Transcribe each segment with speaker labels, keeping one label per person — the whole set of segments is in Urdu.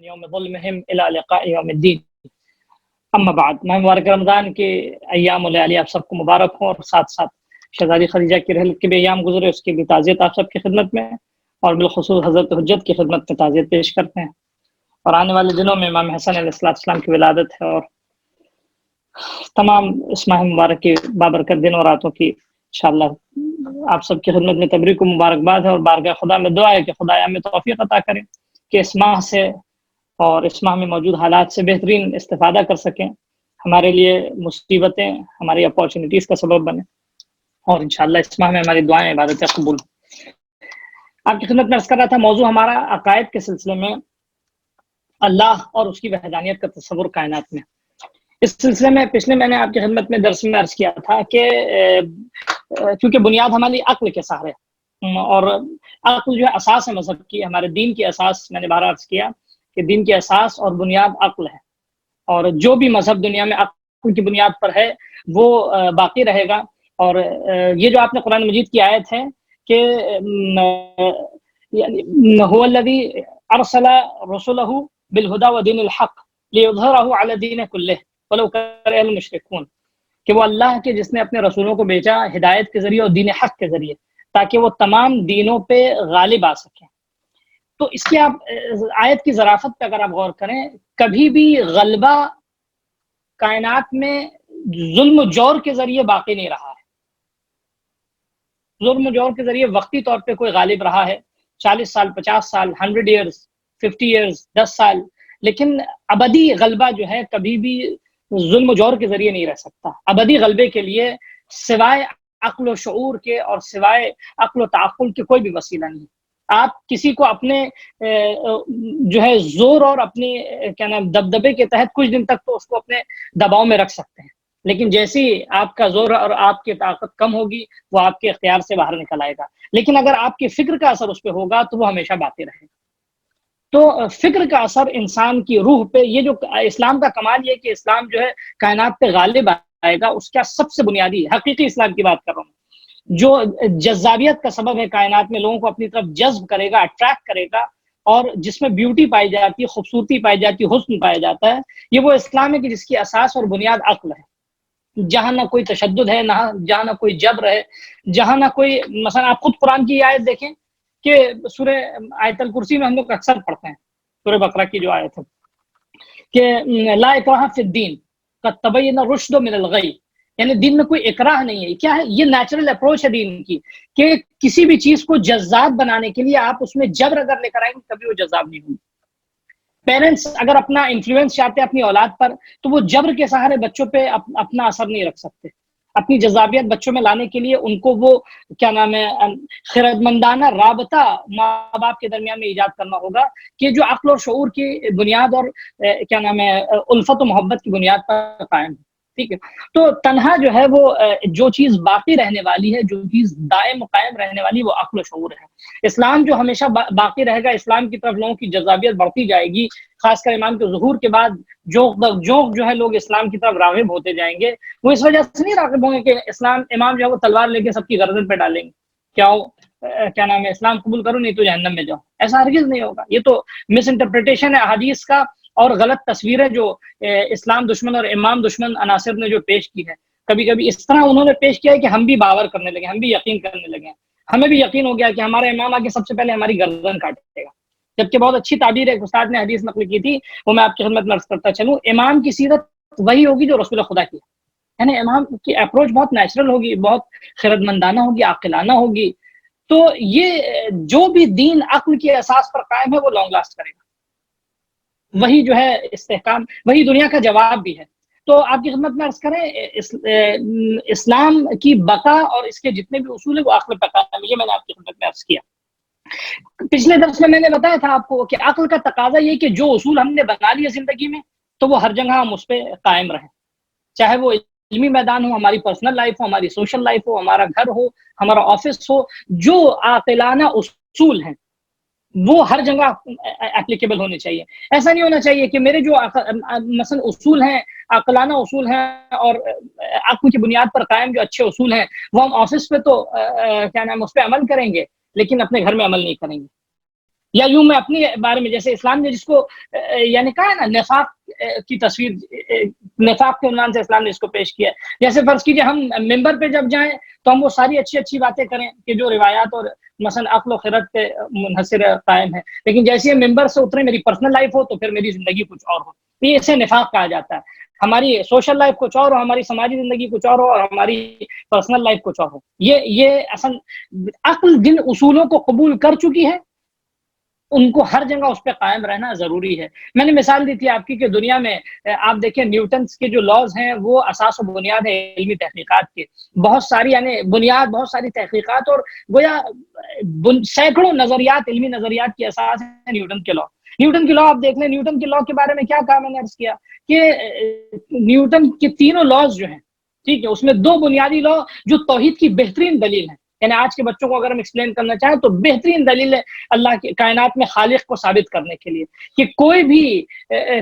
Speaker 1: يوم ظلمهم إلى لقاء يوم الدين. اما بعد، میں مبارک رمضان کے ایام و لیالی آپ سب کو مبارک ہوں، اور ساتھ ساتھ شہزادی خدیجہ کی رحلت کے بھی ایام گزرے، اس کی بھی تعزیت آپ سب کی خدمت میں، اور بالخصوص حضرت حجت کی خدمت میں تعزیت پیش کرتے ہیں۔ اور آنے والے دنوں میں امام حسن علیہ السلام کی ولادت ہے، اور تمام اس ماہ مبارک کے بابرکت دن اور راتوں کی انشاءاللہ آپ سب کی خدمت میں تبریک و مبارکباد ہے، اور بارگاہ خدا میں دعا ہے کہ خدا ہمیں توفیق عطا کرے کہ اس ماہ سے اور اس ماہ میں موجود حالات سے بہترین استفادہ کر سکیں، ہمارے لیے مصیبتیں ہماری اپارچونیٹیز کا سبب بنے، اور انشاءاللہ اس ماہ میں ہماری دعائیں عبادتیں قبول ہوں۔ آپ کی خدمت میں عرض کر رہا تھا، موضوع ہمارا عقائد کے سلسلے میں اللہ اور اس کی وحدانیت کا تصور کائنات میں۔ اس سلسلے میں پچھلے میں نے آپ کی خدمت میں درس میں عرض کیا تھا کہ کیونکہ بنیاد ہماری عقل کے سہارے، اور عقل جو ہے اساس ہے مذہب کی، ہمارے دین کی اساس، میں نے بارہ عرض کیا کہ دین کی اساس اور بنیاد عقل ہے، اور جو بھی مذہب دنیا میں عقل کی بنیاد پر ہے وہ باقی رہے گا۔ اور یہ جو آپ نے قرآن مجید کی آیت ہے کہ هو الذی ارسل رسلہ بالہدی ودین الحق لیظہرہ علی الدین کلہ ولو کرہ المشرکون، کہ وہ اللہ کے جس نے اپنے رسولوں کو بھیجا ہدایت کے ذریعے اور دین حق کے ذریعے، تاکہ وہ تمام دینوں پہ غالب آ سکیں۔ تو اس کی آپ آیت کی ظرافت پہ اگر آپ غور کریں، کبھی بھی غلبہ کائنات میں ظلم و جور کے ذریعے باقی نہیں رہا ہے۔ ظلم و جور کے ذریعے وقتی طور پہ کوئی غالب رہا ہے، 40 سال، 50 سال، 100 ایئرز، 50 ایئرز، 10 سال، لیکن ابدی غلبہ جو ہے کبھی بھی ظلم و جور کے ذریعے نہیں رہ سکتا۔ ابدی غلبے کے لیے سوائے عقل و شعور کے اور سوائے عقل و تعقل کے کوئی بھی وسیلہ نہیں۔ آپ کسی کو اپنے جو ہے زور اور اپنی کیا نام دبدبے کے تحت کچھ دن تک تو اس کو اپنے دباؤ میں رکھ سکتے ہیں، لیکن جیسے ہی آپ کا زور اور آپ کی طاقت کم ہوگی وہ آپ کے اختیار سے باہر نکل آئے گا۔ لیکن اگر آپ کی فکر کا اثر اس پہ ہوگا تو وہ ہمیشہ باقی رہے گا۔ تو فکر کا اثر انسان کی روح پہ، یہ جو اسلام کا کمال یہ کہ اسلام جو ہے کائنات پہ غالب آئے گا، اس کا سب سے بنیادی حقیقی اسلام کی بات کر رہا ہوں، جو جذابیت کا سبب ہے کائنات میں، لوگوں کو اپنی طرف جذب کرے گا، اٹریکٹ کرے گا، اور جس میں بیوٹی پائی جاتی ہے، خوبصورتی پائی جاتی ہے، حسن پایا جاتا ہے، یہ وہ اسلام ہے کہ جس کی اساس اور بنیاد عقل ہے، جہاں نہ کوئی تشدد ہے، جہاں نہ کوئی جبر ہے، جہاں نہ کوئی، مثلا آپ خود قرآن کی آیت دیکھیں کہ سورہ آیت الکرسی میں ہم لوگ اکثر پڑھتے ہیں، سورہ بقرہ کی جو آیت ہے کہ لا اکراہ فی الدین قد تبین الرشد من الغی، یعنی دین میں کوئی اکراہ نہیں ہے۔ کیا ہے؟ یہ نیچرل اپروچ ہے دین کی، کہ کسی بھی چیز کو جذاب بنانے کے لیے آپ اس میں جبر اگر لے کر آئیں گے کبھی وہ جذاب نہیں ہوگی۔ پیرنٹس اگر اپنا انفلوئنس چاہتے ہیں اپنی اولاد پر، تو وہ جبر کے سہارے بچوں پہ اپنا اثر نہیں رکھ سکتے۔ اپنی جذابیت بچوں میں لانے کے لیے ان کو وہ کیا نام ہے خیرمندانہ رابطہ ماں باپ کے درمیان میں ایجاد کرنا ہوگا، کہ جو عقل اور شعور کی بنیاد اور کیا نام ہے الفت و محبت کی بنیاد پر قائم ہے۔ ٹھیک ہے، تو تنہا جو ہے وہ جو چیز باقی رہنے والی ہے، جو چیز دائم و قائم رہنے والی وہ عقل و شعور ہے۔ اسلام جو ہمیشہ باقی رہے گا، اسلام کی طرف لوگوں کی جذابیت بڑھتی جائے گی، خاص کر امام کے ظہور کے بعد جو ہے لوگ اسلام کی طرف راغب ہوتے جائیں گے، وہ اس وجہ سے نہیں راغب ہوں گے کہ امام جو ہے وہ تلوار لے کے سب کی گردن پہ ڈالیں گے، کیا نام ہے اسلام قبول کرو نہیں تو جہنم میں جاؤ، ایسا ہرگز نہیں ہوگا۔ یہ تو مس انٹرپریٹیشن ہے احادیث کا، اور غلط تصویریں جو اسلام دشمن اور امام دشمن عناصر نے جو پیش کی ہے، کبھی کبھی اس طرح انہوں نے پیش کیا ہے کہ ہم بھی باور کرنے لگے، ہم بھی یقین کرنے لگے، ہمیں بھی یقین ہو گیا کہ ہمارا امام آگے سب سے پہلے ہماری گردن کاٹے گا۔ جبکہ بہت اچھی تعبیر ہے، استاد نے حدیث نقل کی تھی، وہ میں آپ کی خدمت میں عرض کرتا چلوں، امام کی سیرت وہی ہوگی جو رسول خدا کی ہے، یعنی امام کی اپروچ بہت نیچرل ہوگی، بہت خردمندانہ ہوگی، عاقلانہ ہوگی۔ تو یہ جو بھی دین عقل کی اساس پر قائم ہے وہ لانگ لاسٹ کرے گا، وہی جو ہے استحکام، وہی دنیا کا جواب بھی ہے۔ تو آپ کی خدمت میں عرض کریں، اسلام کی بقا اور اس کے جتنے بھی اصول ہیں وہ عقل پر قائم ہے، یہ میں نے آپ کی خدمت میں عرض کیا۔ پچھلے درس میں نے بتایا تھا آپ کو کہ عقل کا تقاضا یہ کہ جو اصول ہم نے بنا لیے زندگی میں تو وہ ہر جگہ ہم اس پہ قائم رہیں، چاہے وہ علمی میدان ہو، ہماری پرسنل لائف ہو، ہماری سوشل لائف ہو، ہمارا گھر ہو، ہمارا آفس ہو، جو عاقلانہ اصول ہیں وہ ہر جگہ اپلیکیبل ہونے چاہیے۔ ایسا نہیں ہونا چاہیے کہ میرے جو مثلا اصول ہیں، عقلانہ اصول ہیں اور عقل کی بنیاد پر قائم جو اچھے اصول ہیں، وہ ہم آفس پہ تو کیا نام اس پہ عمل کریں گے لیکن اپنے گھر میں عمل نہیں کریں گے۔ یا یوں میں اپنے بارے میں، جیسے اسلام نے جس کو یعنی کہا ہے نا نفاق کی تصویر، نفاق کے عنوان سے اسلام نے اس کو پیش کیا ہے. جیسے فرض کیجئے ہم ممبر پہ جب جائیں تو ہم وہ ساری اچھی اچھی باتیں کریں کہ جو روایات اور مثلا عقل و خرد پہ منحصر قائم ہے، لیکن جیسے ہم ممبر سے اترے میری پرسنل لائف ہو تو پھر میری زندگی کچھ اور ہو. یہ اسے نفاق کہا جاتا ہے. ہماری سوشل لائف کچھ اور ہو، ہماری سماجی زندگی کچھ اور ہو، اور ہماری پرسنل لائف کچھ اور ہو. یہ اصل عقل جن اصولوں کو قبول کر چکی ہے ان کو ہر جگہ اس پہ قائم رہنا ضروری ہے. میں نے مثال دی تھی آپ کی کہ دنیا میں آپ دیکھیں نیوٹنس کے جو لاز ہیں وہ اساس و بنیاد ہے علمی تحقیقات کے. بہت ساری یعنی بنیاد، بہت ساری تحقیقات اور گویا سینکڑوں نظریات، علمی نظریات کی اساس ہے نیوٹن کے لا. نیوٹن کے لا آپ دیکھ لیں، نیوٹن کے لا کے بارے میں کیا کہا میں نے عرض کیا کہ نیوٹن کے تینوں لاز جو ہیں، ٹھیک ہے، اس میں دو بنیادی لا جو توحید کی بہترین دلیل ہے، یعنی آج کے بچوں کو اگر ہم ایکسپلین کرنا چاہیں تو بہترین دلیل ہے اللہ کی کائنات میں خالق کو ثابت کرنے کے لیے کہ کوئی بھی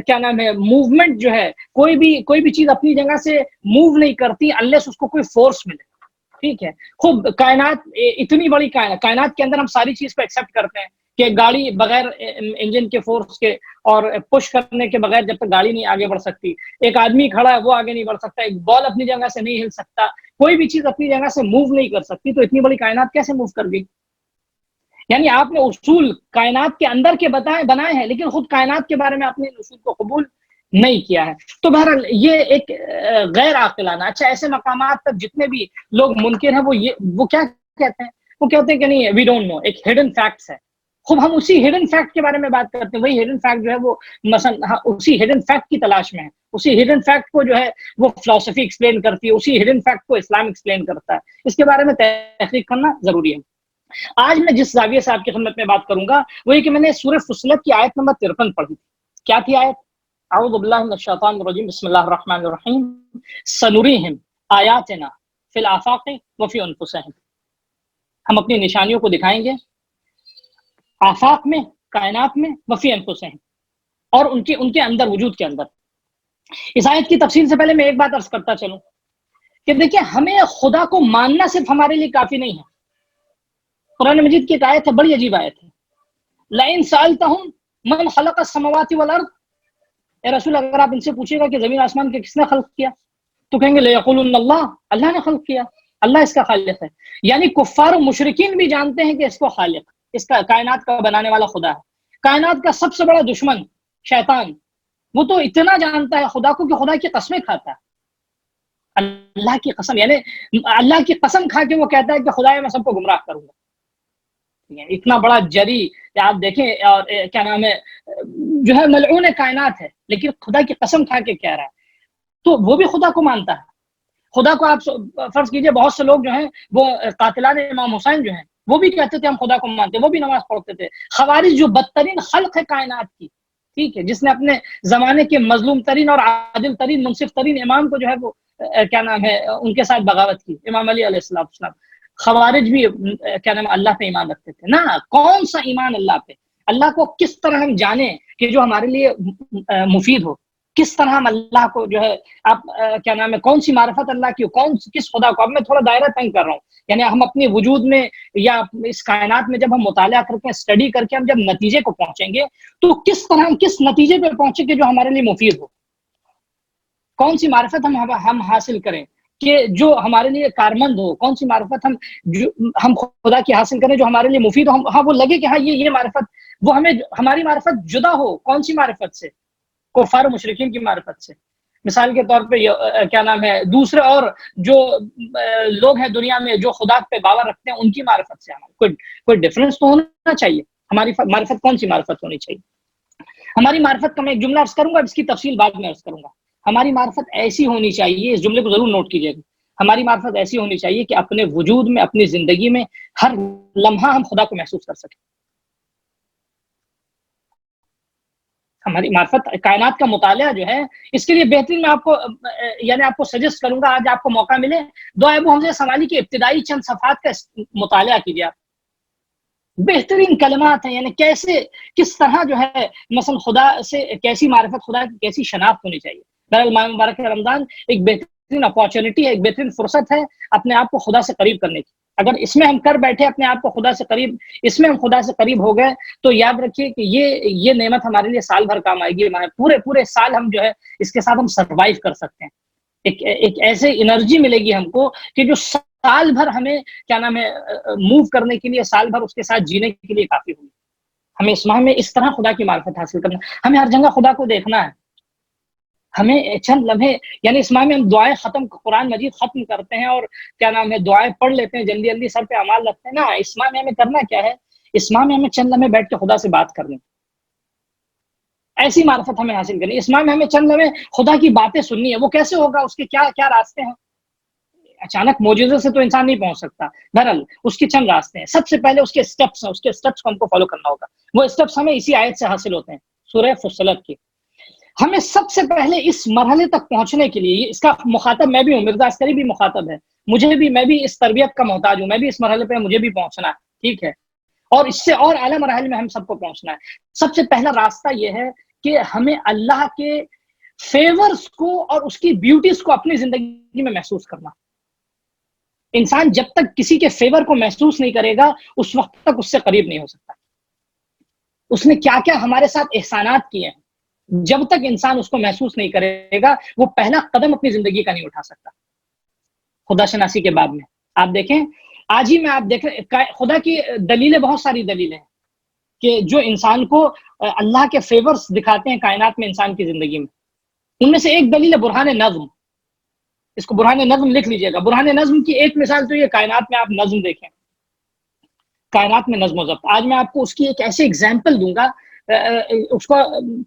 Speaker 1: کیا نام ہے موومنٹ جو ہے، کوئی بھی چیز اپنی جگہ سے موو نہیں کرتی انلیس اس کو کوئی فورس ملے. ٹھیک ہے، خوب کائنات اتنی بڑی کائنات کے اندر ہم ساری چیز کو ایکسیپٹ کرتے ہیں کہ گاڑی بغیر انجن کے فورس کے اور پش کرنے کے بغیر جب تک گاڑی نہیں آگے بڑھ سکتی، ایک آدمی کھڑا ہے وہ آگے نہیں بڑھ سکتا، ایک بال اپنی جگہ سے نہیں ہل سکتا، کوئی بھی چیز اپنی جگہ سے موو نہیں کر سکتی، تو اتنی بڑی کائنات کیسے موو کر گئی؟ یعنی آپ نے اصول کائنات کے اندر کے بنائے ہیں لیکن خود کائنات کے بارے میں آپ نے اصول کو قبول نہیں کیا ہے. تو بہرحال یہ ایک غیر عاقلانہ. اچھا، ایسے مقامات تک جتنے بھی لوگ منکر ہیں وہ کیا کہتے ہیں؟ وہ کہتے ہیں کہ نہیں، وی ڈونٹ نو، ایک ہڈن فیکٹس ہے. خوب ہم اسی ہڈن فیکٹ کے بارے میں بات کرتے ہیں. وہی ہڈن فیکٹ جو ہے وہ مثلا اسی ہڈن فیکٹ کی تلاش میں ہے. اسی ہڈن فیکٹ کو جو ہے وہ فلسفی ایکسپلین کرتی ہے، اسی ہڈن فیکٹ کو اسلام ایکسپلین کرتا ہے. اس کے بارے میں تحقیق کرنا ضروری ہے. آج میں جس زاویے سے آپ کی خدمت میں بات کروں گا وہ یہ کہ میں نے سورہ فصلت کی آیت نمبر 53 پڑھی. کیا تھی آیت؟ اعوذ باللہ من الشیطان الرجیم، بسم اللہ الرحمن الرحیم، سنریہم آیاتنا فی الآفاق وفی انفسہم. ہم اپنی نشانیوں کو دکھائیں گے آفاق میں، کائنات میں، وفی انفسہم، اور ان کے اندر، وجود کے اندر. اس آیت کی تفصیل سے پہلے میں ایک بات عرض کرتا چلوں کہ دیکھیں ہمیں خدا کو ماننا صرف ہمارے لیے کافی نہیں ہے. قرآن مجید کی ایک آیت ہے، بڑی عجیب آیت ہے، لَإِن سَأَلْتَهُمْ مَنْ خَلَقَ السَّمَاوَاتِ وَالْأَرْضِ. اے رسول اگر آپ ان سے پوچھے گا کہ زمین آسمان کے کس نے خلق کیا تو کہیں گے لَيَقُولُنَّ اللَّهُ، اللہ نے خلق کیا، اللہ اس کا خالق ہے. یعنی کفار و مشرکین بھی جانتے ہیں کہ اس کو خالق، اس کا کائنات کا بنانے والا خدا ہے. کائنات کا سب سے بڑا دشمن شیطان، وہ تو اتنا جانتا ہے خدا کو کہ خدا کی قسمیں کھاتا ہے. اللہ کی قسم، یعنی اللہ کی قسم کھا کے وہ کہتا ہے کہ خدا میں سب کو گمراہ کروں گا. اتنا بڑا جری آپ دیکھیں، اور کیا نام ہے جو ہے ملعون کائنات ہے، لیکن خدا کی قسم کھا کے کہہ رہا ہے. تو وہ بھی خدا کو مانتا ہے. خدا کو آپ فرض کیجئے بہت سے لوگ جو ہیں وہ قاتلان امام حسین جو ہیں وہ بھی کہتے تھے ہم خدا کو مانتے، وہ بھی نماز پڑھتے تھے. خوارج جو بدترین خلق ہے کائنات کی، ٹھیک ہے، جس نے اپنے زمانے کے مظلوم ترین اور عادل ترین، منصف ترین امام کو جو ہے وہ کیا نام ہے ان کے ساتھ بغاوت کی، امام علی علیہ السلام. خوارج بھی کیا نام اللہ پہ ایمان رکھتے تھے. نہ، کون سا ایمان اللہ پہ؟ اللہ کو کس طرح ہم جانیں کہ جو ہمارے لیے مفید ہو، کس طرح ہم اللہ کو جو ہے آپ کیا نام ہے کون سی معرفت اللہ کی، کس خدا کو. اب میں تھوڑا دائرہ تنگ کر رہا ہوں، یعنی ہم اپنے وجود میں یا اس کائنات میں جب ہم مطالعہ کر کے اسٹڈی کر کے ہم جب نتیجے کو پہنچیں گے تو کس طرح ہم کس نتیجے پہ پہنچیں گے جو ہمارے لیے مفید ہو. کون سی معرفت ہم حاصل کریں کہ جو ہمارے لیے کارمند ہو، کون سی معرفت ہم خدا کی حاصل کریں جو ہمارے لیے مفید ہو. ہاں وہ لگے کہ ہاں یہ معرفت، وہ ہماری معرفت جدا ہو کون سی معرفت سے؟ کفار و مشرکین کی معرفت سے. مثال کے طور پہ کیا نام ہے دوسرے اور جو لوگ ہیں دنیا میں جو خدا پہ باور رکھتے ہیں ان کی معرفت سے. کوئی ڈفرنس تو ہونا چاہیے. ہماری معرفت کون سی معرفت ہونی چاہیے؟ ہماری معرفت کا میں ایک جملہ عرض کروں گا، اس کی تفصیل بعد میں عرض کروں گا. ہماری معرفت ایسی ہونی چاہیے، اس جملے کو ضرور نوٹ کیجیے گا، ہماری معرفت ایسی ہونی چاہیے کہ اپنے وجود میں، اپنی زندگی میں ہر لمحہ ہم خدا کو محسوس کر سکیں. ہماری معرفت کائنات کا مطالعہ جو ہے اس کے لیے بہترین میں آپ کو سجیسٹ کروں گا، آج آپ کو موقع ملے دعا ابو حمزہ سمالی کے ابتدائی چند صفحات کا مطالعہ کیجیے. آپ بہترین کلمات ہیں، یعنی کس طرح جو ہے مثلا خدا سے کیسی معرفت، خدا کی کیسی شناخت ہونی چاہیے. بہرحال مبارک رمضان ایک بہترین اپارچونٹی ہے، ایک بہترین فرصت ہے اپنے آپ کو خدا سے قریب کرنے کی. اگر اس میں ہم کر بیٹھے اپنے آپ کو خدا سے قریب، اس میں ہم خدا سے قریب ہو گئے، تو یاد رکھیے کہ یہ نعمت ہمارے لیے سال بھر کام آئے گی. پورے سال ہم جو ہے اس کے ساتھ ہم سروائیو کر سکتے ہیں. ایک ایسے انرجی ملے گی ہم کو کہ جو سال بھر ہمیں کیا نام ہے موو کرنے کے لیے، سال بھر اس کے ساتھ جینے کے لیے کافی ہوگی. ہمیں اس ماہ میں اس طرح خدا کی معرفت حاصل کرنا، ہمیں ہر جگہ خدا کو دیکھنا ہے. ہمیں چند لمحے، یعنی اس ماہ میں ہم دعائیں قرآن مجید ختم کرتے ہیں اور کیا نام ہے دعائیں پڑھ لیتے ہیں، جلدی جلدی سر پہ اعمال رکھتے ہیں نا. اس ماہ میں ہمیں کرنا کیا ہے؟ اس ماہ میں ہمیں چند لمحے بیٹھ کے خدا سے بات کرنی، ایسی معرفت ہمیں حاصل کرنی. اس ماہ میں ہمیں چند لمحے خدا کی باتیں سننی ہے. وہ کیسے ہوگا؟ اس کے کیا کیا راستے ہیں؟ اچانک معجزے سے تو انسان نہیں پہنچ سکتا. بہرحال اس کے چند راستے ہیں. سب سے پہلے اس کے اسٹیپس ہیں، اس کے اسٹیپس کو ہم کو فالو کرنا ہوگا. وہ اسٹیپس ہمیں اسی آیت سے حاصل ہوتے ہیں، سورہ فصلت کی. ہمیں سب سے پہلے اس مرحلے تک پہنچنے کے لیے، اس کا مخاطب میں بھی ہوں، مرزا عسکری بھی مخاطب ہے، میں بھی اس تربیت کا محتاج ہوں، میں بھی اس مرحلے پہ مجھے بھی پہنچنا ہے. ٹھیک ہے، اور اس سے اور اعلیٰ مراحل میں ہم سب کو پہنچنا ہے. سب سے پہلا راستہ یہ ہے کہ ہمیں اللہ کے فیورز کو اور اس کی بیوٹیز کو اپنی زندگی میں محسوس کرنا. انسان جب تک کسی کے فیور کو محسوس نہیں کرے گا، اس وقت تک اس سے قریب نہیں ہو سکتا. اس نے کیا کیا ہمارے ساتھ احسانات کیے ہیں، جب تک انسان اس کو محسوس نہیں کرے گا، وہ پہلا قدم اپنی زندگی کا نہیں اٹھا سکتا. خدا شناسی کے باب میں آپ دیکھیں، آج ہی میں آپ دیکھ رہے خدا کی دلیلیں، بہت ساری دلیلیں ہیں کہ جو انسان کو اللہ کے فیورز دکھاتے ہیں کائنات میں، انسان کی زندگی میں. ان میں سے ایک دلیل ہے برہان نظم. اس کو برہان نظم لکھ لیجئے گا. برہان نظم کی ایک مثال تو یہ، کائنات میں آپ نظم دیکھیں، کائنات میں نظم و ضبط. آج میں آپ کو اس کی ایک ایسی اگزامپل دوں گا، اس کو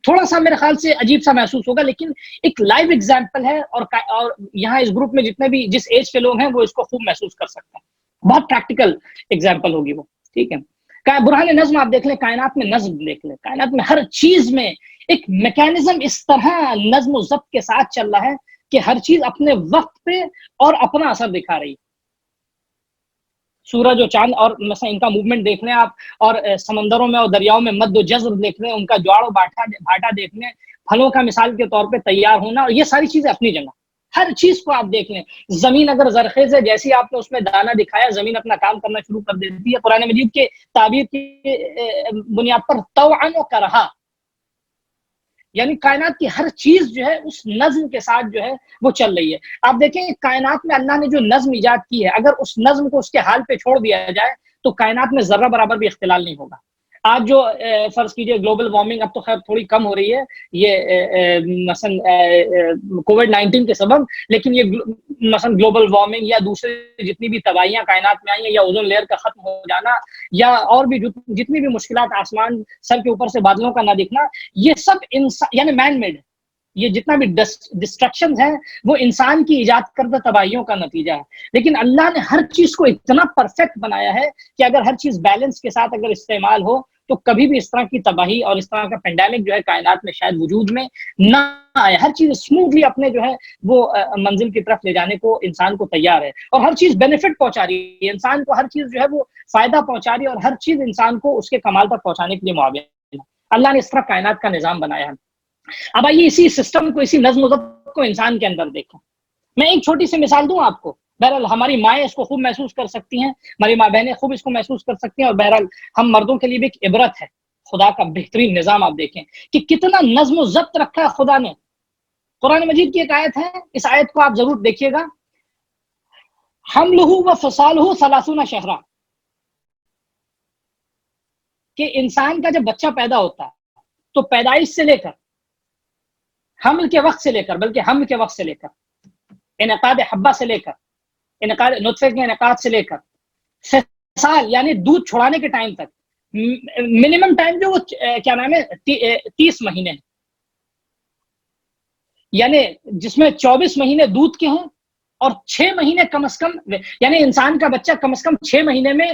Speaker 1: تھوڑا سا میرے خیال سے عجیب سا محسوس ہوگا، لیکن ایک لائیو اگزامپل ہے، اور یہاں اس گروپ میں جتنے بھی جس ایج کے لوگ ہیں وہ اس کو خوب محسوس کر سکتے ہیں. بہت پریکٹیکل اگزامپل ہوگی وہ. ٹھیک ہے، برہان نظم آپ دیکھ لیں، کائنات میں نظم دیکھ لیں. کائنات میں ہر چیز میں ایک میکینزم اس طرح نظم و ضبط کے ساتھ چل رہا ہے کہ ہر چیز اپنے وقت پہ اور اپنا اثر دکھا رہی ہے. سورج و چاند اور مثلا ان کا موومنٹ دیکھ لیں آپ، اور سمندروں میں اور دریاؤں میں مد و جزر دیکھ لیں، ان کا جواڑ و بھاٹا دیکھ لیں، پھلوں کا مثال کے طور پہ تیار ہونا، اور یہ ساری چیزیں اپنی جگہ. ہر چیز کو آپ دیکھ لیں. زمین اگر زرخیز ہے، جیسی آپ نے اس میں دانہ دکھایا، زمین اپنا کام کرنا شروع کر دیتی ہے. قرآن مجید کے تعبیر کی بنیاد پر طوعا و کرہا، یعنی کائنات کی ہر چیز جو ہے اس نظم کے ساتھ جو ہے وہ چل رہی ہے. آپ دیکھیں کائنات میں اللہ نے جو نظم ایجاد کی ہے، اگر اس نظم کو اس کے حال پہ چھوڑ دیا جائے تو کائنات میں ذرہ برابر بھی اختلال نہیں ہوگا. آج جو فرض کیجئے گلوبل وارمنگ اب تو خیر تھوڑی کم ہو رہی ہے، یہ مثلا کووڈ-19 کے سبب، لیکن یہ مثلا گلوبل وارمنگ یا دوسرے جتنی بھی تباہیاں کائنات میں آئی ہیں، یا اوزون لیئر کا ختم ہو جانا، یا اور بھی جتنی بھی مشکلات، آسمان سر کے اوپر سے بادلوں کا نہ دکھنا، یہ سب انسان یعنی مین میڈ ہے. یہ جتنا بھی ڈسٹرکشن ہے وہ انسان کی ایجاد کردہ تباہیوں کا نتیجہ ہے. لیکن اللہ نے ہر چیز کو اتنا پرفیکٹ بنایا ہے کہ اگر ہر چیز بیلنس کے ساتھ اگر استعمال ہو تو کبھی بھی اس طرح کی تباہی اور اس طرح کا پینڈیمک جو ہے کائنات میں شاید وجود میں نہ آئے. ہر چیز اسموتھلی اپنے جو ہے وہ منزل کی طرف لے جانے کو انسان کو تیار ہے، اور ہر چیز بینیفٹ پہنچا رہی ہے انسان کو. ہر چیز جو ہے وہ فائدہ پہنچا رہی ہے، اور ہر چیز انسان کو اس کے کمال تک پہنچانے کے لیے معاون ہے. اللہ نے اس طرح کائنات کا نظام بنایا ہے. اب آئیے اسی سسٹم کو، اسی نظم و ضبط کو انسان کے اندر دیکھیں. میں ایک چھوٹی سی مثال دوں آپ کو. بہرحال ہماری مائیں اس کو خوب محسوس کر سکتی ہیں، ہماری ماں بہنیں خوب اس کو محسوس کر سکتی ہیں، اور بہرحال ہم مردوں کے لیے بھی ایک عبرت ہے. خدا کا بہترین نظام آپ دیکھیں کہ کتنا نظم و ضبط رکھا ہے خدا نے. قرآن مجید کی ایک آیت ہے، اس آیت کو آپ ضرور دیکھیے گا. حملہ و فصالہ 30 شہرا، کہ انسان کا جب بچہ پیدا ہوتا ہے تو پیدائش سے لے کر حمل کے وقت سے لے کر، بلکہ حمل کے وقت سے لے کر، انعقاد حبہ سے لے کر، انعقاد نطفے کے انعقاد سے لے کر فصال یعنی دودھ چھڑانے کے ٹائم تک، منیمم ٹائم جو وہ کیا نام ہے 30 مہینے، یعنی جس میں 24 مہینے دودھ کے ہیں اور 6 مہینے کم از کم، یعنی انسان کا بچہ کم از کم 6 مہینے میں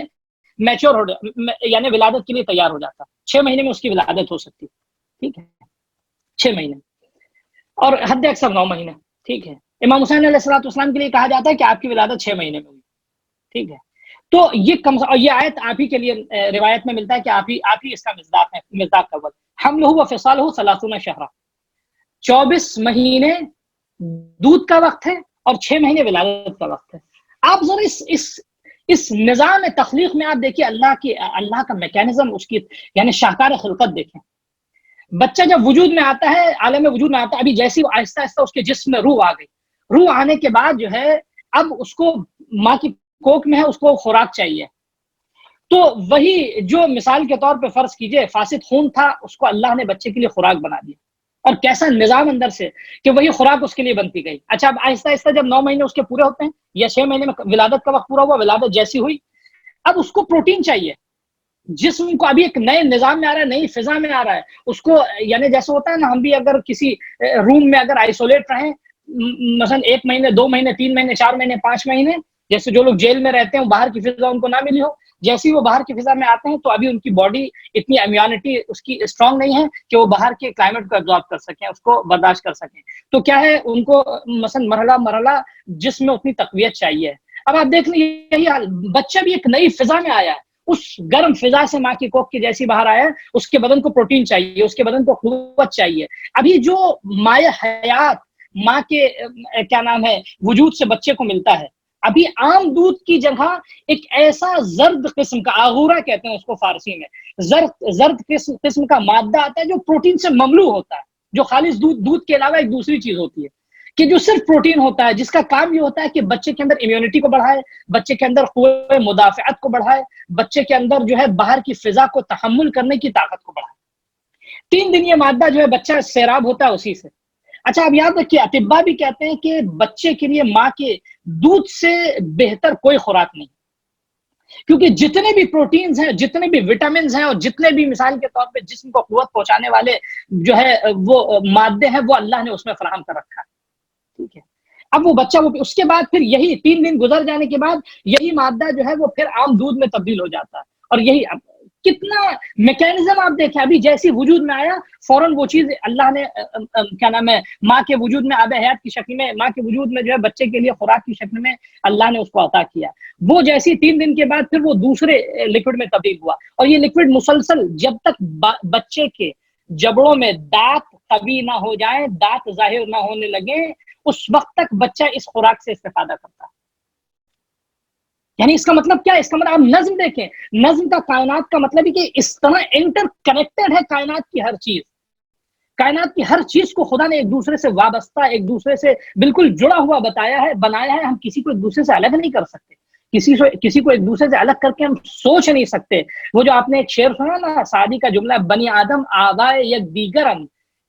Speaker 1: میچور ہو، یعنی ولادت کے لیے تیار ہو جاتا. 6 مہینے میں اس کی ولادت ہو سکتی. ٹھیک ہے، 6 مہینے، اور حد اکثر 9 مہینے. ٹھیک ہے، امام حسین علیہ السلام کے لیے کہا جاتا ہے کہ آپ کی ولادت 6 مہینے میں ہوئی. ٹھیک ہے، تو یہ آیت آپ ہی کے لیے روایت میں ملتا ہے کہ آپ ہی اس کا مصداق ہے، مصداق کا اول. حملہ و فصالہ 30 شہرا، 24 مہینے دودھ کا وقت ہے اور 6 مہینے ولادت کا وقت ہے. آپ ذرا اس نظام تخلیق میں آپ دیکھیے اللہ کا میکینزم، اس کی یعنی شاہکار خلقت دیکھیں. بچہ جب وجود میں آتا ہے، عالم وجود میں آتا ہے، ابھی جیسی آہستہ آہستہ اس کے جسم میں روح آ گئی، روح آنے کے بعد جو ہے اب اس کو ماں کی کوکھ میں ہے، اس کو خوراک چاہیے. تو وہی جو مثال کے طور پہ فرض کیجئے فاسد خون تھا، اس کو اللہ نے بچے کے لیے خوراک بنا دیا. اور کیسا نظام اندر سے کہ وہی خوراک اس کے لیے بنتی گئی. اچھا اب آہستہ آہستہ جب 9 مہینے اس کے پورے ہوتے ہیں یا 6 مہینے میں ولادت کا وقت پورا ہوا، ولادت جیسی ہوئی، اب اس کو پروٹین چاہیے. جسم کو ابھی ایک نئے نظام میں آ رہا ہے، نئی فضا میں آ رہا ہے، اس کو یعنی جیسے ہوتا ہے نا، ہم بھی اگر کسی روم میں اگر آئسولیٹ رہیں مثلا 1 مہینے 2 مہینے 3 مہینے 4 مہینے 5 مہینے، جیسے جو لوگ جیل میں رہتے ہیں باہر کی فضا ان کو نہ ملی ہو، جیسے ہی وہ باہر کی فضا میں آتے ہیں تو ابھی ان کی باڈی اتنی امیونٹی اس کی اسٹرانگ نہیں ہے کہ وہ باہر کے کلائمیٹ کو ابزارب کر سکیں، اس کو برداشت کر سکیں. تو کیا ہے، ان کو مثلا مرحلہ مرحلہ جسم میں اتنی تقویت چاہیے. اب آپ دیکھ لیں یہی حال، بچہ بھی ایک نئی فضا میں آیا ہے، اس گرم فضا سے ماں کی کوکھ کی جیسی باہر آیا ہے، اس کے بدن کو پروٹین چاہیے، اس کے بدن کو قوت چاہیے. ابھی جو مائع حیات ماں کے کیا نام ہے وجود سے بچے کو ملتا ہے، ابھی عام دودھ کی جگہ ایک ایسا زرد قسم کا، آغورا کہتے ہیں اس کو فارسی میں، زرد قسم کا مادہ آتا ہے جو پروٹین سے مملو ہوتا ہے، جو خالص دودھ کے علاوہ ایک دوسری چیز ہوتی ہے کہ جو صرف پروٹین ہوتا ہے، جس کا کام یہ ہوتا ہے کہ بچے کے اندر امیونٹی کو بڑھائے، بچے کے اندر قوت مدافعت کو بڑھائے، بچے کے اندر جو ہے باہر کی فضا کو تحمل کرنے کی طاقت کو بڑھائے. 3 دن یہ مادہ جو ہے بچہ سیراب ہوتا ہے اسی سے. اچھا اب یاد رکھیے، اطباء بھی کہتے ہیں کہ بچے کے لیے ماں کے دودھ سے بہتر کوئی خوراک نہیں، کیونکہ جتنے بھی پروٹینز ہیں، جتنے بھی وٹامنز ہیں، اور جتنے بھی مثال کے طور پہ جسم کو قوت پہنچانے والے جو ہے وہ مادے ہیں، وہ اللہ نے اس میں فراہم کر رکھا ہے. ٹھیک ہے، اب وہ بچہ اس کے بعد پھر یہی 3 دن گزر جانے کے بعد یہی مادہ جو ہے وہ پھر عام دودھ میں تبدیل ہو جاتا ہے. اور یہی اب کتنا میکینزم آپ دیکھیں، ابھی جیسی وجود میں آیا فوراً وہ چیز اللہ نے کیا نام ہے ماں کے وجود میں آب حیات کی شکل میں، ماں کے وجود میں جو ہے بچے کے لیے خوراک کی شکل میں اللہ نے اس کو عطا کیا. وہ جیسی 3 دن کے بعد پھر وہ دوسرے لکوڈ میں تبدیل ہوا، اور یہ لکوڈ مسلسل جب تک بچے کے جبڑوں میں دانت قوی نہ ہو جائیں، دانت ظاہر نہ ہونے لگے، اس وقت تک بچہ اس خوراک سے استفادہ کرتا ہے. یعنی اس کا مطلب کیا ہے؟ اس کا مطلب آپ نظم دیکھیں، نظم کا کائنات کا مطلب ہے کہ اس طرح انٹر کنیکٹڈ ہے کائنات کی ہر چیز. کائنات کی ہر چیز کو خدا نے ایک دوسرے سے وابستہ، ایک دوسرے سے بالکل جڑا ہوا بتایا ہے، بنایا ہے. ہم کسی کو ایک دوسرے سے الگ نہیں کر سکتے، کسی کو ایک دوسرے سے الگ کر کے ہم سوچ نہیں سکتے. وہ جو آپ نے ایک شعر سنا نا، سعدی کا جملہ، بنی آدم آبائے یک دیگرم،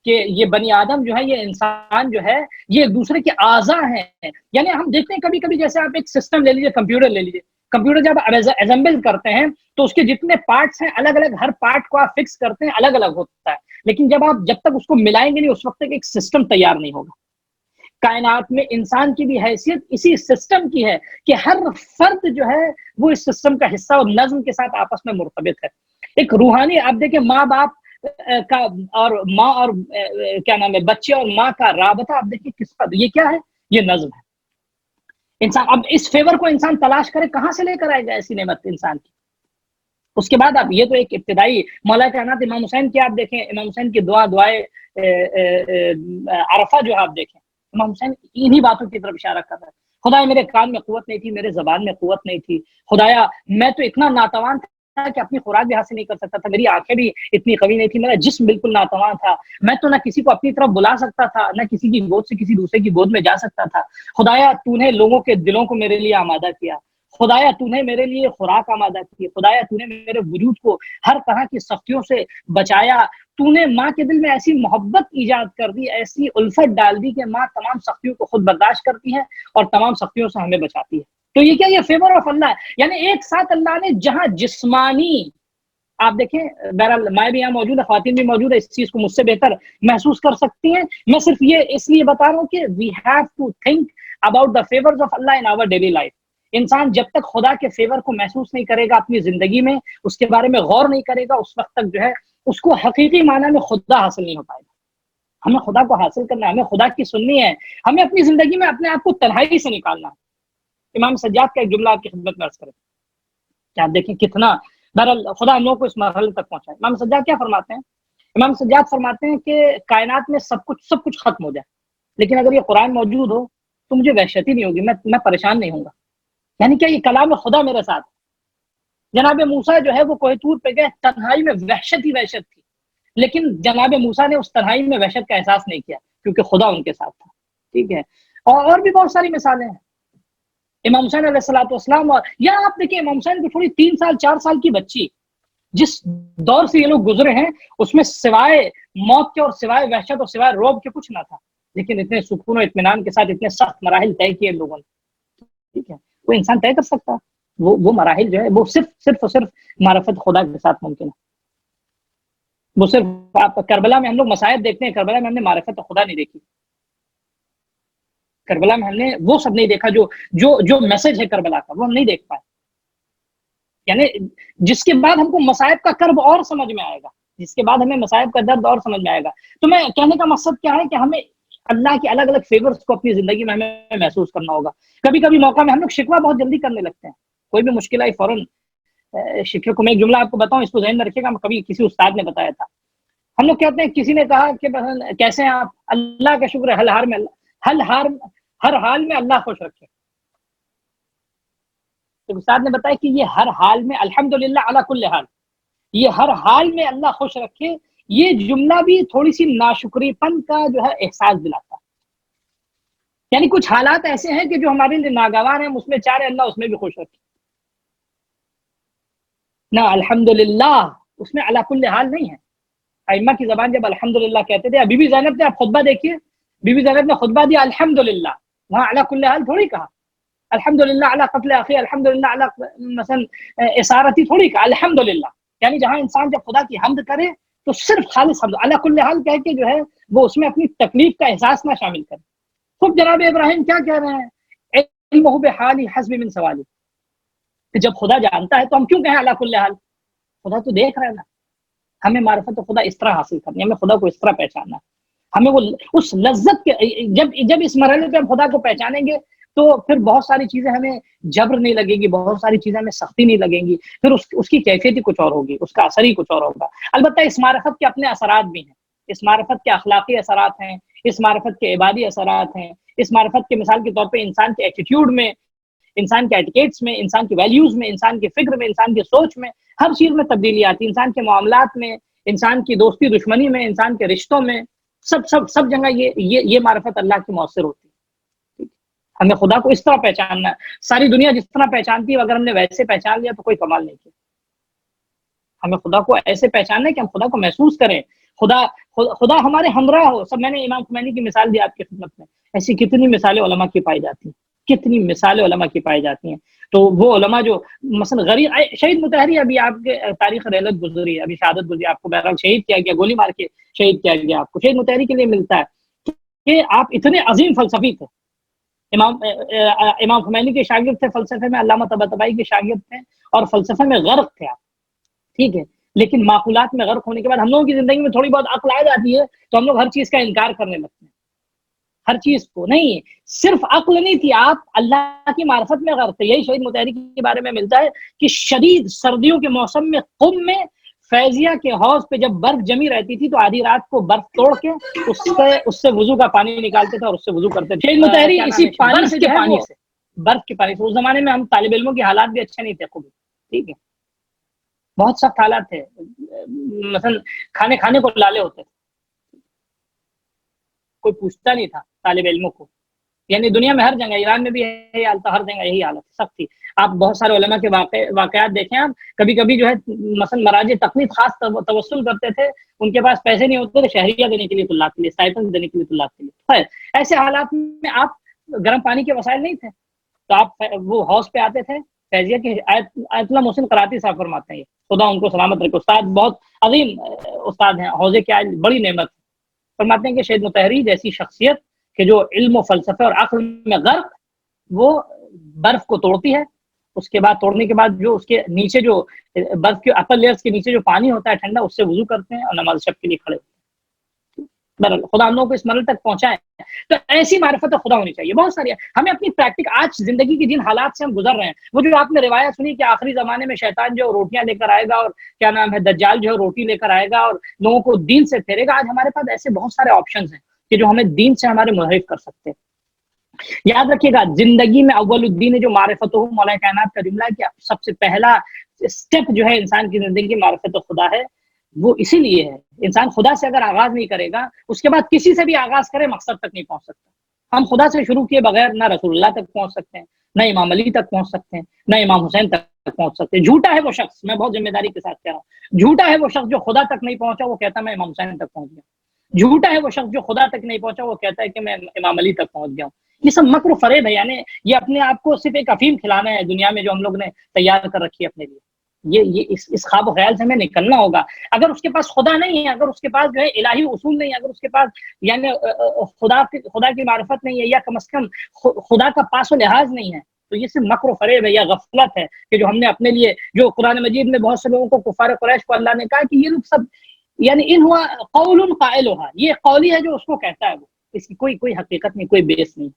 Speaker 1: کہ یہ بنی آدم جو ہے، یہ انسان جو ہے، یہ ایک دوسرے کے اعضاء ہیں. یعنی ہم دیکھتے ہیں کبھی کبھی جیسے آپ ایک سسٹم لے لیجیے، کمپیوٹر لے لیجیے، کمپیوٹر جب اسمبل کرتے ہیں تو اس کے جتنے پارٹس ہیں الگ الگ، ہر پارٹ کو آپ فکس کرتے ہیں الگ الگ ہوتا ہے، لیکن جب تک اس کو ملائیں گے نہیں اس وقت تک ایک سسٹم تیار نہیں ہوگا. کائنات میں انسان کی بھی حیثیت اسی سسٹم کی ہے کہ ہر فرد جو ہے وہ اس سسٹم کا حصہ اور نظم کے ساتھ آپس میں مرتبط ہے. ایک روحانی، آپ دیکھیں ماں باپ کا اور ماں اور کیا نام ہے بچے اور ماں کا رابطہ، آپ دیکھیں کس کا، یہ کیا ہے؟ یہ نظم ہے. انسان اب اس فیور کو انسان تلاش کرے، کہاں سے لے کر آئے گا ایسی نعمت انسان کی؟ اس کے بعد اب یہ تو ایک ابتدائی مولا کائنات امام حسین کی آپ دیکھیں، امام حسین کی دعائے عرفہ جو آپ دیکھیں، امام حسین انہی باتوں کی طرف اشارہ کر رہا ہے. خدایا میرے کان میں قوت نہیں تھی، میرے زبان میں قوت نہیں تھی، خدایا میں تو اتنا ناتوان تھا کہ اپنی خوراک بھی حاصل نہیں کر سکتا تھا، میری آنکھیں بھی اتنی قوی نہیں تھی، میرا جسم بالکل ناتوان تھا، میں تو نہ کسی کو اپنی طرف بلا سکتا تھا، نہ کسی کی گود سے کسی دوسرے کی گود میں جا سکتا تھا. خدایا تو نے لوگوں کے دلوں کو میرے لیے آمادہ کیا، خدایا تو نے میرے لیے خوراک آمادہ کی، خدایا تو نے میرے وجود کو ہر طرح کی سختیوں سے بچایا. تو نے ماں کے دل میں ایسی محبت ایجاد کر دی، ایسی الفت ڈال دی کہ ماں تمام سختیوں کو خود برداشت کرتی ہے اور تمام سختیوں سے ہمیں بچاتی ہے. تو یہ کیا؟ یہ فیور آف اللہ ہے. یعنی ایک ساتھ اللہ نے جہاں جسمانی، آپ دیکھیں بہرحال میں بھی یہاں موجود ہے، خواتین بھی موجود ہے، اس چیز کو مجھ سے بہتر محسوس کر سکتی ہیں. میں صرف یہ اس لیے بتا رہا ہوں کہ we have to think about the favours of Allah in our daily life. انسان جب تک خدا کے فیور کو محسوس نہیں کرے گا اپنی زندگی میں، اس کے بارے میں غور نہیں کرے گا، اس وقت تک جو ہے اس کو حقیقی معنی میں خدا حاصل نہیں ہو پائے گا. ہمیں خدا کو حاصل کرنا ہے، ہمیں خدا کی سننی ہے، ہمیں اپنی زندگی میں اپنے آپ کو تنہائی سے نکالنا ہے. امام سجاد کا ایک جملہ آپ کی خدمت میں عرض کریں کہ آپ دیکھیں کتنا بہرحال خدا ہم لوگوں کو اس مرحلے تک پہنچائے. امام سجاد کیا فرماتے ہیں؟ امام سجاد فرماتے ہیں کہ کائنات میں سب کچھ ختم ہو جائے، لیکن اگر یہ قرآن موجود ہو تو مجھے وحشت ہی نہیں ہوگی، میں پریشان نہیں ہوں گا. یعنی کہ یہ کلام خدا میرے ساتھ. جناب موسیٰ جو ہے وہ کوہ طور پہ گئے، تنہائی میں وحشت ہی وحشت تھی، لیکن جناب موسیٰ نے اس تنہائی میں وحشت کا احساس نہیں کیا کیونکہ خدا ان کے ساتھ تھا. ٹھیک ہے. اور بھی بہت ساری مثالیں ہیں. امام حسین علیہ الصلوۃ والسلام، یا آپ دیکھیں امام حسین کو چھوڑی 3 سال 4 سال کی بچی، جس دور سے یہ لوگ گزرے ہیں اس میں سوائے موت کے اور سوائے وحشت اور سوائے روب کے کچھ نہ تھا، لیکن اتنے سکون و اطمینان کے ساتھ اتنے سخت مراحل طے کیے لوگوں نے. ٹھیک ہے. وہ انسان طے کر سکتا ہے وہ مراحل جو ہے وہ صرف اور صرف معرفت خدا کے ساتھ ممکن ہے. وہ صرف آپ کربلا میں ہم لوگ مصائب دیکھتے ہیں، کربلا میں ہم نے معرفت خدا نہیں دیکھی. کربلا میں ہم نے وہ سب نہیں دیکھا جو میسج ہے کربلا کا، وہ ہم نہیں دیکھ پائے. یعنی جس کے بعد ہم کو مصائب کا کرب اور سمجھ میں آئے گا، جس کے بعد ہمیں مصائب کا درد اور سمجھ میں آئے گا. تو میں کہنے کا مقصد کیا ہے کہ ہمیں اللہ کے الگ الگ فیورز کو اپنی زندگی میں ہمیں محسوس کرنا ہوگا. کبھی کبھی موقع میں ہم لوگ شکوہ بہت جلدی کرنے لگتے ہیں. کوئی بھی مشکل آئی فوراً شکوے کو، میں ایک جملہ آپ کو بتاؤں، اس کو ذہن میں رکھیے گا، کبھی کسی استاد نے بتایا تھا. ہم لوگ کہتے ہیں کسی نے کہا کہ کیسے ہیں آپ؟ اللہ کا شکر ہے، ہر حال میں اللہ خوش رکھے. تو استاد نے بتایا کہ یہ ہر حال میں الحمدللہ علی کل حال، یہ ہر حال میں اللہ خوش رکھے، یہ جملہ بھی تھوڑی سی ناشکری پن کا جو ہے احساس دلاتا ہے. یعنی کچھ حالات ایسے ہیں کہ جو ہمارے لیے ناگوار ہیں، اس میں چاہ رہے اللہ اس میں بھی خوش رکھے. نہ الحمدللہ اس میں علی کل حال نہیں ہے. ائمہ کی زبان جب الحمدللہ کہتے تھے، بی بی زینب نے، آپ خطبہ دیکھیے، بی بی زینب نے خطبہ دیا الحمدللہ، وہاں علی کل حال تھوڑی کہا. الحمدللہ علی قتل اخی، الحمدللہ علی مثلا اسارتی تھوڑی کہا. الحمدللہ یعنی جہاں انسان جب خدا کی حمد کرے تو صرف خالص حمد، علی کل حال کہہ کے جو ہے وہ اس میں اپنی تکلیف کا احساس نہ شامل کرے. خود جناب ابراہیم کیا کہہ رہے ہیں؟ علمہ بحالی حسب من سوالی، کہ جب خدا جانتا ہے تو ہم کیوں کہیں علی کل حال؟ خدا تو دیکھ رہا ہے نا. ہمیں معرفت خدا اس طرح حاصل کرنی ہے، ہمیں خدا کو اس طرح پہچاننا ہے. ہمیں وہ اس لذت کے جب اس مرحلے پہ ہم خدا کو پہچانیں گے تو پھر بہت ساری چیزیں ہمیں جبر نہیں لگے گی، بہت ساری چیزیں ہمیں سختی نہیں لگیں گی، پھر اس کی کیفیت ہی کچھ اور ہوگی، اس کا اثر ہی کچھ اور ہوگا. البتہ اس معرفت کے اپنے اثرات بھی ہیں، اس معرفت کے اخلاقی اثرات ہیں، اس معرفت کے عبادی اثرات ہیں، اس معرفت کے مثال کے طور پہ انسان کے ایٹیٹیوڈ میں، انسان کے ایٹیکیٹس میں، انسان کی ویلیوز میں، انسان کی فکر میں، انسان کی سوچ میں، ہر چیز میں تبدیلی آتی ہے. انسان کے معاملات میں، انسان کی دوستی دشمنی میں، انسان کے رشتوں میں، سب جگہ یہ معرفت اللہ کی مؤثر ہوتی ہے. ہمیں خدا کو اس طرح پہچاننا ہے. ساری دنیا جس طرح پہچانتی ہے اگر ہم نے ویسے پہچان لیا تو کوئی کمال نہیں کیا. ہمیں خدا کو ایسے پہچاننا ہے کہ ہم خدا کو محسوس کریں، خدا ہمارے ہمراہ ہو. سب میں نے امام خمینی کی مثال دی آپ کی خدمت میں، ایسی کتنی مثالیں علماء کی پائی جاتی ہیں، کتنی مثالیں علماء کی پائی جاتی ہیں. تو وہ علماء جو مثلا غریب شہید مطہری، ابھی آپ کے تاریخ رحلت گزری ہے، ابھی شہادت گزری، آپ کو بہرحال شہید کیا گیا، گولی مار کے شہید کیا گیا. آپ کو شہید مطہری کے لیے ملتا ہے کہ آپ اتنے عظیم فلسفی تھے. امام خمینی کے شاگرد تھے فلسفے میں، علامہ طباطبائی کے شاگرد تھے اور فلسفے میں غرق تھے آپ. ٹھیک ہے. لیکن معقولات میں غرق ہونے کے بعد ہم لوگوں کی زندگی میں تھوڑی بہت عقل آ جاتی ہے تو ہم لوگ ہر چیز کا انکار کرنے لگتے ہیں. ہر چیز کو نہیں، صرف عقل نہیں تھی، آپ اللہ کی معرفت میں غرق تھے. یہی شہید مطہری کے بارے میں ملتا ہے کہ شدید سردیوں کے موسم میں قم میں فیضیہ کے حوض پہ جب برف جمی رہتی تھی تو آدھی رات کو برف توڑ کے اس سے وضو کا پانی نکالتے تھے اور اس سے وضو کرتے تھے. شہید مطہری اسی پانی سے برف کے پانی سے. اس زمانے میں ہم طالب علموں کے حالات بھی اچھے نہیں تھے خوب. ٹھیک ہے. بہت سخت حالات تھے، مثلا کھانے کو لالے ہوتے تھے، کوئی پوچھتا نہیں تھا طالب علموں کو. یعنی دنیا میں ہر جگہ، ایران میں بھی یہی حالت، ہر جگہ یہی حالت سخت تھی. آپ بہت سارے علماء کے واقعات دیکھیں. آپ کبھی کبھی جو ہے مثلا مراجع تقلید خاص توسل کرتے تھے، ان کے پاس پیسے نہیں ہوتے تھے شہریہ دینے کے لیے، طلاب کے لیے اسٹائپنڈ دینے کے لیے، طلاب کے لیے. ایسے حالات میں آپ گرم پانی کے وسائل نہیں تھے تو آپ وہ حوض پہ آتے تھے. فیضیہ کے آیت اللہ محسن قراتی صاحب فرماتے ہیں، خدا ان کو سلامت رکھے، استاد بہت عظیم استاد ہیں، حوضے کی آیت بڑی نعمت. فرماتے ہیں کہ شہید مطہری جیسی شخصیت کہ جو علم و فلسفے اور عقل میں غرق، وہ برف کو توڑتی ہے، اس کے بعد توڑنے کے بعد جو اس کے نیچے جو برف کے اپر لیئرز کے نیچے جو پانی ہوتا ہے ٹھنڈا، اس سے وضو کرتے ہیں اور نماز شب کے لیے کھڑے ہوتے ہیں. خدا ہم لوگوں کو اس مرحلے تک پہنچائے. تو ایسی معرفت خدا ہونی چاہیے. بہت ساری ہمیں اپنی پریکٹک آج زندگی کی جن حالات سے ہم گزر رہے ہیں، وہ جو آپ نے روایت سنی کہ آخری زمانے میں شیطان جو روٹیاں لے کر آئے گا اور کیا نام ہے دجال جو ہے روٹی لے کر آئے گا اور لوگوں کو دین سے پھیرے گا. آج ہمارے پاس ایسے بہت سارے آپشنز ہیں کہ جو ہمیں دین سے ہمارے منحرف کر سکتے ہیں. یاد رکھیے گا زندگی میں اول الدین جو معرفت ہو مولا کائنات کا جملہ ہے کہ سب سے پہلا اسٹیپ جو ہے انسان کی زندگی کی معرفت خدا ہے، وہ اسی لیے ہے۔ انسان خدا سے اگر آغاز نہیں کرے گا، اس کے بعد کسی سے بھی آغاز کرے مقصد تک نہیں پہنچ سکتا۔ ہم خدا سے شروع کیے بغیر نہ رسول اللہ تک پہنچ سکتے ہیں، نہ امام علی تک پہنچ سکتے ہیں، نہ امام حسین تک پہنچ سکتے ہیں۔ جھوٹا ہے وہ شخص، میں بہت ذمہ داری کے ساتھ کہہ رہا ہوں، جھوٹا ہے وہ شخص جو خدا تک نہیں پہنچا وہ کہتا میں امام حسین تک پہنچ گیا۔ جھوٹا ہے وہ شخص جو خدا تک نہیں پہنچا وہ کہتا ہے کہ میں امام علی تک پہنچ گیا ہوں۔ یہ سب مکر و فریب ہے، یعنی یہ اپنے آپ کو صرف ایک افیم کھلانا ہے دنیا میں جو ہم لوگ نے تیار کر رکھی ہے اپنے لیے۔ یہ اس خواب و خیال سے ہمیں نکلنا ہوگا۔ اگر اس کے پاس خدا نہیں ہے، اگر اس کے پاس جو ہے الہی اصول نہیں ہے، اگر اس کے پاس یعنی خدا کی معرفت نہیں ہے، یا کم از کم خدا کا پاس و لحاظ نہیں ہے، تو یہ صرف مکر و فریب ہے یا غفلت ہے کہ جو ہم نے اپنے لیے، جو قرآن مجید میں بہت سے لوگوں کو کفار قریش کو اللہ نے کہا کہ یہ لوگ سب یعنی ان ہوا قول قائلھا، یہ قولی ہے جو اس کو کہتا ہے، وہ اس کی کوئی حقیقت نہیں، کوئی بیس نہیں۔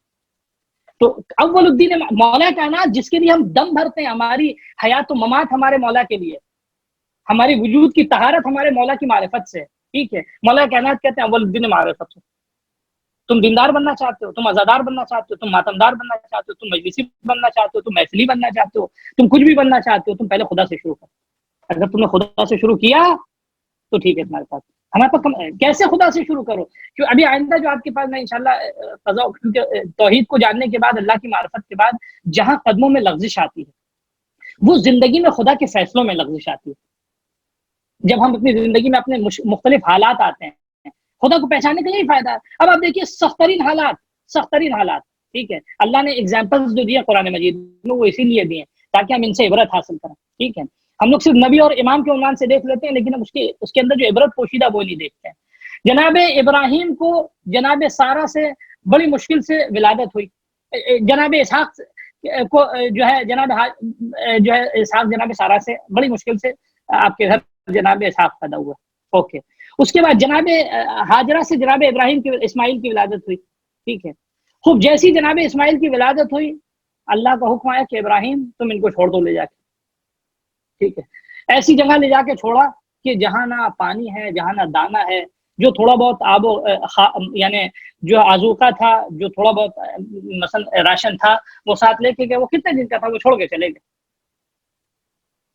Speaker 1: تو اول الدین مولا کائنات جس کے لیے ہم دم بھرتے ہیں، ہماری حیات و ممات ہمارے مولا کے لیے، ہماری وجود کی طہارت ہمارے مولا کی معرفت سے، ٹھیک ہے۔ مولا کائنات کہتے ہیں اول الدین معرفت ہو۔ تم دیندار بننا چاہتے ہو، تم عزادار بننا چاہتے ہو، تم ماتمدار بننا چاہتے ہو، تم مجلسی بننا چاہتے ہو، تم محفلی بننا چاہتے ہو، تم کچھ بھی بننا چاہتے ہو، تم پہلے خدا سے شروع کرو۔ اگر تم نے خدا سے شروع کیا تو ٹھیک ہے تمہارے پاس، ہمارے پاس کیسے خدا سے شروع کرو؟ کیوں ابھی آئندہ جو آپ کے پاس میں انشاءاللہ قضا، کیونکہ توحید کو جاننے کے بعد، اللہ کی معرفت کے بعد جہاں قدموں میں لغزش آتی ہے وہ زندگی میں خدا کے فیصلوں میں لغزش آتی ہے۔ جب ہم اپنی زندگی میں اپنے مختلف حالات آتے ہیں، خدا کو پہچاننے کا یہی فائدہ ہے۔ اب آپ دیکھیے سخت ترین حالات، ٹھیک ہے، اللہ نے ایگزامپلز جو دیے قرآن مجید میں وہ اسی لیے دیے تاکہ ہم ان سے عبرت حاصل کریں، ٹھیک ہے۔ ہم لوگ صرف نبی اور امام کے عنوان سے دیکھ لیتے ہیں، لیکن اس کے اندر جو عبرت پوشیدہ وہ نہیں دیکھتے ہیں۔ جناب ابراہیم کو جناب سارہ سے بڑی مشکل سے ولادت ہوئی، جناب اسحاق کو جو ہے اسحاق جناب سارہ سے بڑی مشکل سے آپ کے گھر جناب اسحاق پیدا ہوا، اوکے۔ اس کے بعد جناب ہاجرہ سے جناب ابراہیم کی اسماعیل کی ولادت ہوئی، ٹھیک ہے۔ خوب جیسی جناب اسماعیل کی ولادت ہوئی، اللہ کا حکم آیا کہ ابراہیم تم ان کو چھوڑ دو لے جا کے، ٹھیک ہے۔ ایسی جگہ لے جا کے چھوڑا کہ جہاں نہ پانی ہے، جہاں نہ دانا ہے، جو تھوڑا بہت آب و یعنی جو آذوقہ تھا، جو تھوڑا بہت مثلا راشن تھا وہ ساتھ لے کے گئے، وہ کتنے دن کا تھا، وہ چھوڑ کے چلے گئے۔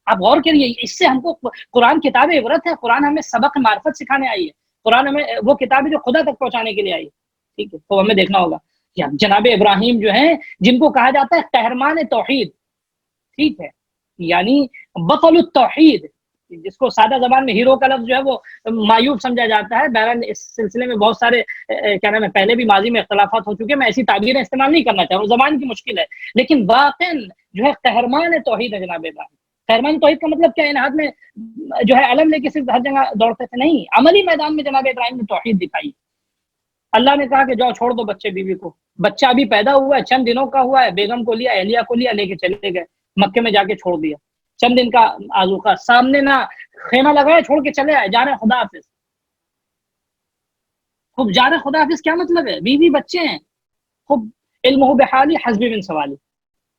Speaker 1: آپ غور کریے، اس سے ہم کو قرآن کتاب عبرت ہے، قرآن ہمیں سبق معرفت سکھانے آئی ہے، قرآن ہمیں وہ کتاب جو خدا تک پہنچانے کے لیے آئی ہے، ٹھیک ہے۔ تو ہمیں دیکھنا ہوگا کہ جناب ابراہیم جو ہیں جن کو کہا جاتا ہے قہرمان توحید، ٹھیک ہے، یعنی بطل التوحید، جس کو سادہ زبان میں ہیرو کا لفظ جو ہے وہ معیوب سمجھا جاتا ہے۔ بہرحال اس سلسلے میں بہت سارے کیا نام ہے، پہلے بھی ماضی میں اختلافات ہو چکے، میں ایسی تعبیریں استعمال نہیں کرنا چاہ رہا ہوں، زبان کی مشکل ہے، لیکن واقعا جو ہے قہرمان توحید ہے جناب ابراہیم۔ قہرمان توحید کا مطلب کیا ہے؟ ہاتھ میں جو ہے علم لے کے صرف ہر جگہ دوڑتے تھے، نہیں، عملی میدان میں جناب ابراہیم نے توحید دکھائی۔ اللہ نے کہا کہ جاؤ چھوڑ دو بچے بیوی کو، بچہ ابھی پیدا ہوا ہے، چند دنوں کا ہوا ہے، بیگم کو لیا، اہلیہ کو لیا، لے کے چلے گئے مکے میں، جا کے چھوڑ دیا، چند دن کا آذوقہ، سامنے نہ خیمہ لگایا، چھوڑ کے چلے آئے، جا رہے خدا حافظ۔ خوب جا رہے خدا حافظ کیا مطلب ہے؟ بیوی بچے ہیں، خوب علم ہو بحالی حسبی من سوالی،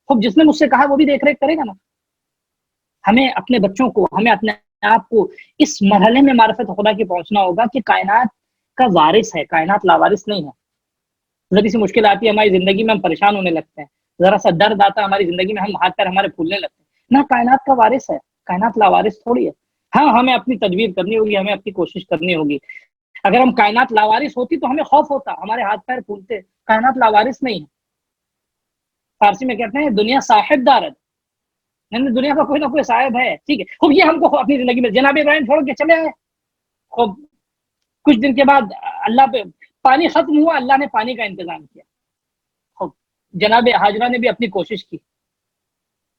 Speaker 1: خوب جس نے مجھ سے کہا وہ بھی دیکھ ریکھ کرے گا نا۔ ہمیں اپنے بچوں کو، ہمیں اپنے آپ کو اس مرحلے میں معرفت خدا کی پہنچنا ہوگا کہ کائنات کا وارث ہے، کائنات لاوارث نہیں ہے۔ ذرا سی مشکل آتی ہے ہماری زندگی میں، ہم پریشان ہونے لگتے ہیں، ذرا سا درد آتا ہے ہماری زندگی میں، ہم ہاتھ پیر ہمارے پھولنے لگتے ہیں، نہ کائنات کا وارث ہے، کائنات لاوارث تھوڑی ہے۔ ہاں ہمیں اپنی تدبیر کرنی ہوگی، ہمیں اپنی کوشش کرنی ہوگی۔ اگر ہم کائنات لاوارث ہوتی تو ہمیں خوف ہوتا، ہمارے ہاتھ پیر پھولتے۔ کائنات لاوارث نہیں ہے، فارسی میں کہتے ہیں دنیا صاحب دارد، یعنی دنیا کا کوئی نہ کوئی صاحب ہے، ٹھیک ہے۔ خوب یہ ہم کو اپنی زندگی میں جناب ابراہیم چھوڑ کے چلے آئے، خوب کچھ دن کے بعد اللہ پہ پانی ختم ہوا، اللہ نے پانی کا انتظام کیا، خوب جناب ہاجرہ نے بھی اپنی کوشش کی۔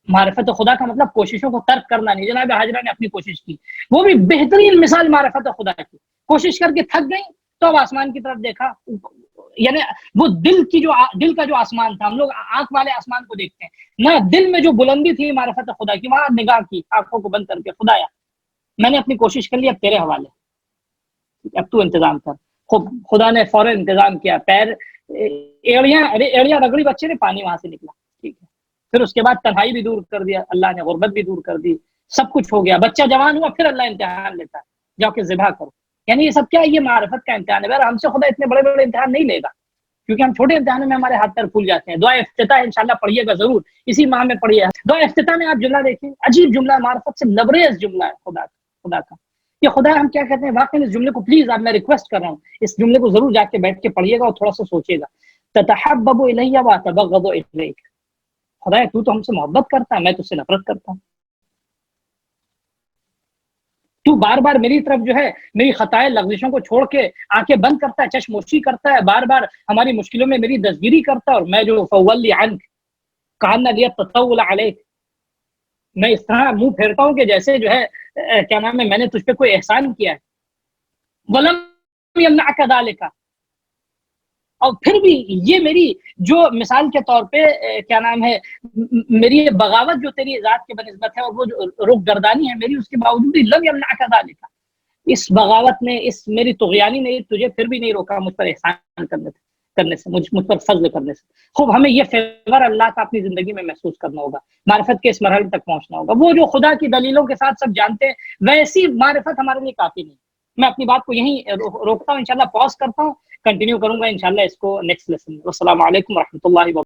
Speaker 1: معرفت خدا کا مطلب کوششوں کو ترک کرنا نہیں، جناب ہاجرہ نے اپنی کوشش کی، وہ بھی بہترین مثال معرفت خدا کی، کوشش کر کے تھک گئی تو اب آسمان کی طرف دیکھا، یعنی وہ دل کا جو آسمان تھا، ہم لوگ آنکھ والے آسمان کو دیکھتے ہیں نہ، دل میں جو بلندی تھی معرفت خدا کی، وہاں نگاہ کی آنکھوں کو بند کر کے، خدایا میں نے اپنی کوشش کر لی، اب تیرے حوالے، اب تو انتظام کر۔ خدا نے فوراً انتظام کیا، پیر ایڑیاں رگڑی، بچے نے پانی وہاں سے نکلا، ٹھیک ہے۔ پھر اس کے بعد تنہائی بھی دور کر دیا اللہ نے، غربت بھی دور کر دی، سب کچھ ہو گیا، بچہ جوان ہوا، پھر اللہ امتحان لیتا ہے، جاؤ کہ ذبح کرو۔ یعنی یہ سب کیا ہے؟ یہ معرفت کا امتحان ہے۔ ہم سے خدا اتنے بڑے بڑے امتحان نہیں لے گا، کیونکہ ہم چھوٹے امتحانوں میں ہمارے ہاتھ پیر پھول جاتے ہیں. دعا افتتاح انشاءاللہ پڑھیے گا ضرور, اسی ماہ میں پڑھیے. دعا افتتاح میں آپ جملہ دیکھیں, عجیب جملہ, معرفت سے لبریز جملہ ہے خدا کا. یہ خدا ہم کیا کہتے ہیں واقعی. اس جملے کو پلیز آپ, میں ریکویسٹ کر رہا ہوں, اس جملے کو ضرور جا کے بیٹھ کے پڑھیے گا اور تھوڑا سا سوچیے گا. تتحبب الی واتبغض الیک, خدا تو ہم سے محبت کرتا ہے, میں تجھ سے نفرت کرتا ہوں. تو بار بار میری طرف جو ہے میری خطائیں لغزشوں کو چھوڑ کے آنکھیں بند کرتا ہے, چشموشی کرتا ہے, بار بار ہماری مشکلوں میں میری دستگیری کرتا ہے, اور میں جو فولی عنک کہنا لیا تطول علیک, میں اس طرح منہ پھیرتا ہوں کہ جیسے جو ہے کیا نام ہے میں نے تجھ پہ کوئی احسان کیا ہے. ولم یمنعک ذلک, اور پھر بھی یہ میری جو مثال کے طور پہ کیا نام ہے میری بغاوت جو تیری ذات کے بنسبت ہے, اور وہ جو رخ گردانی ہے میری, اس کے باوجود بھی لم یمنعک ذلک, اس بغاوت نے, اس میری طغیانی نے تجھے پھر بھی نہیں روکا مجھ پر احسان کرنے سے, مجھ پر فضل کرنے سے. خوب ہمیں یہ فیور اللہ کا اپنی زندگی میں محسوس کرنا ہوگا, معرفت کے اس مرحلے تک پہنچنا ہوگا. وہ جو خدا کی دلیلوں کے ساتھ سب جانتے ہیں, ویسی معرفت ہمارے لیے کافی نہیں. میں اپنی بات کو یہیں روکتا ہوں, انشاءاللہ پاز کرتا ہوں, کنٹینیو کروں گا انشاءاللہ اس کو نیکسٹ لیسن میں. السلام علیکم ورحمۃ اللہ وبرکاتہ.